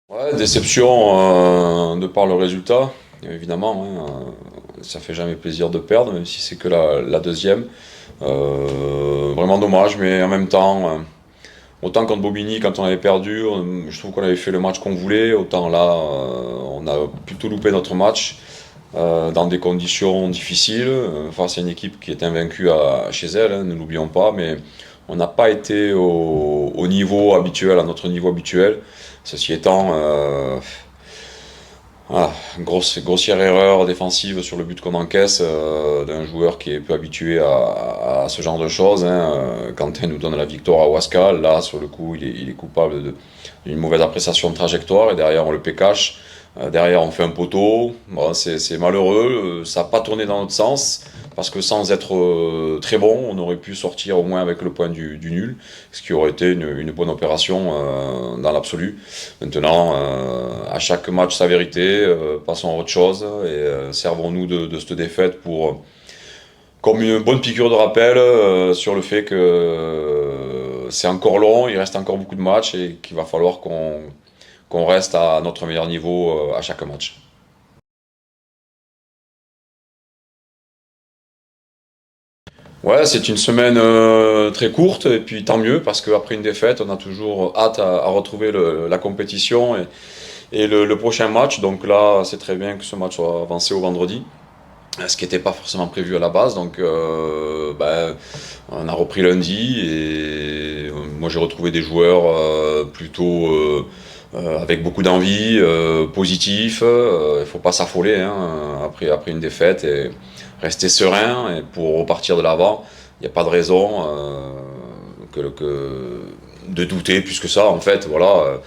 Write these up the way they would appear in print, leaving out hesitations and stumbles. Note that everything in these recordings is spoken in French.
Ouais, déception de par le résultat, évidemment, ça fait jamais plaisir de perdre, même si c'est que la deuxième. Vraiment dommage, mais en même temps, autant contre Bobigny, quand on avait perdu, je trouve qu'on avait fait le match qu'on voulait, autant là, on a plutôt loupé notre match dans des conditions difficiles, face à une équipe qui est invaincue chez elle, ne l'oublions pas, mais on n'a pas été au niveau habituel, à notre niveau habituel. Ceci étant, grossière erreur défensive sur le but qu'on encaisse d'un joueur qui est peu habitué à ce genre de choses. Quentin nous donne la victoire à Huasca. Là, sur le coup, il est coupable d'une mauvaise appréciation de trajectoire et derrière, on le pécache. Derrière, on fait un poteau. Bon, c'est malheureux. Ça n'a pas tourné dans notre sens parce que sans être très bon, on aurait pu sortir au moins avec le point du nul, ce qui aurait été une bonne opération dans l'absolu. Maintenant, à chaque match sa vérité, passons à autre chose et servons-nous de cette défaite pour comme une bonne piqûre de rappel sur le fait que c'est encore long, il reste encore beaucoup de matchs et qu'il va falloir qu'on reste à notre meilleur niveau à chaque match. Ouais, c'est une semaine très courte et puis tant mieux parce qu'après une défaite, on a toujours hâte à retrouver la compétition et le prochain match. Donc là, c'est très bien que ce match soit avancé au vendredi, ce qui n'était pas forcément prévu à la base. Donc on a repris lundi et moi j'ai retrouvé des joueurs plutôt avec beaucoup d'envie, positifs. Il faut pas s'affoler après une défaite et rester serein et pour repartir de l'avant. Il n'y a pas de raison de douter plus que ça. En fait, voilà,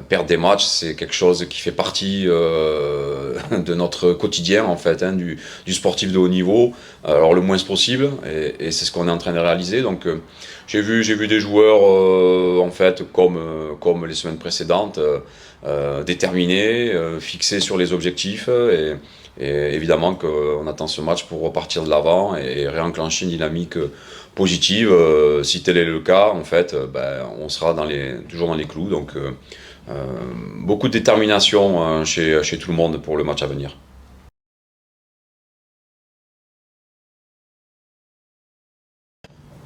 perdre des matchs, c'est quelque chose qui fait partie de notre quotidien, en fait, du sportif de haut niveau. Alors le moins possible, et c'est ce qu'on est en train de réaliser. Donc j'ai vu des joueurs, en fait, comme les semaines précédentes, déterminés, fixés sur les objectifs et évidemment qu'on attend ce match pour repartir de l'avant et réenclencher une dynamique positive. Si tel est le cas, en fait, on sera toujours dans les clous. Donc, beaucoup de détermination chez tout le monde pour le match à venir.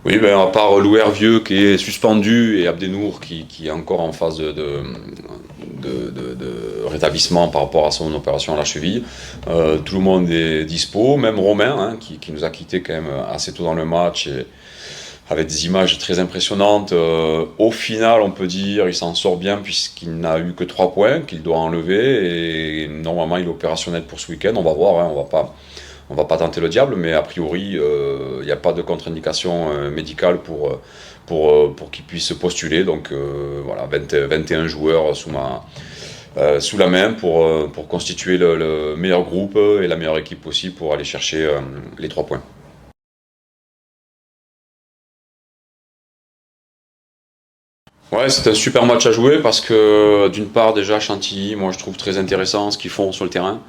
Oui, à part Louis Hervieux qui est suspendu et Abdenour qui est encore en phase de rétablissement par rapport à son opération à la cheville, tout le monde est dispo, même Romain qui nous a quittés quand même assez tôt dans le match et avec des images très impressionnantes. Au final, on peut dire il s'en sort bien puisqu'il n'a eu que 3 points qu'il doit enlever et normalement il est opérationnel pour ce week-end. On va voir, on va pas tenter le diable, mais a priori, il n'y a pas de contre-indication médicale pour qu'il puisse postuler. Donc voilà, 21 joueurs sous la main pour constituer le meilleur groupe et la meilleure équipe possible pour aller chercher les 3 points. Ouais, c'est un super match à jouer parce que d'une part déjà Chantilly, moi je trouve très intéressant ce qu'ils font sur le terrain.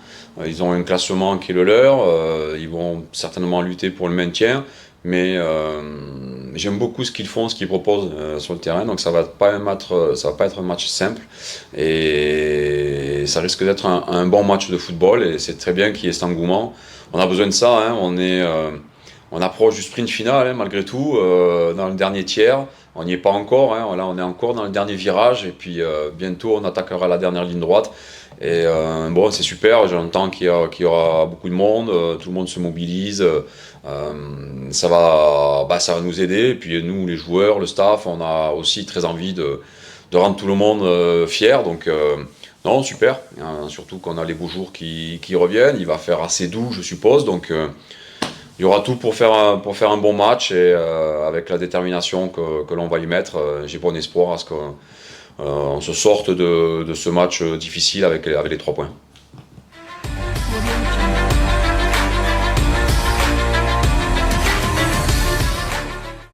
Ils ont un classement qui est le leur, ils vont certainement lutter pour le maintien, mais j'aime beaucoup ce qu'ils font, ce qu'ils proposent sur le terrain. Donc ça va pas être un match simple et ça risque d'être un bon match de football et c'est très bien qu'il y ait cet engouement. On a besoin de ça, on approche du sprint final malgré tout dans le dernier tiers. On n'y est pas encore, là on est encore dans le dernier virage et puis bientôt on attaquera la dernière ligne droite. Et bon, c'est super, j'entends qu'il y aura beaucoup de monde, tout le monde se mobilise, ça va nous aider. Et puis nous, les joueurs, le staff, on a aussi très envie de rendre tout le monde fier. Donc non, super, surtout qu'on a les beaux jours qui reviennent, il va faire assez doux je suppose. Donc il y aura tout pour faire un bon match et avec la détermination que l'on va y mettre, j'ai bon espoir à ce qu'on se sorte de ce match difficile avec les 3 points.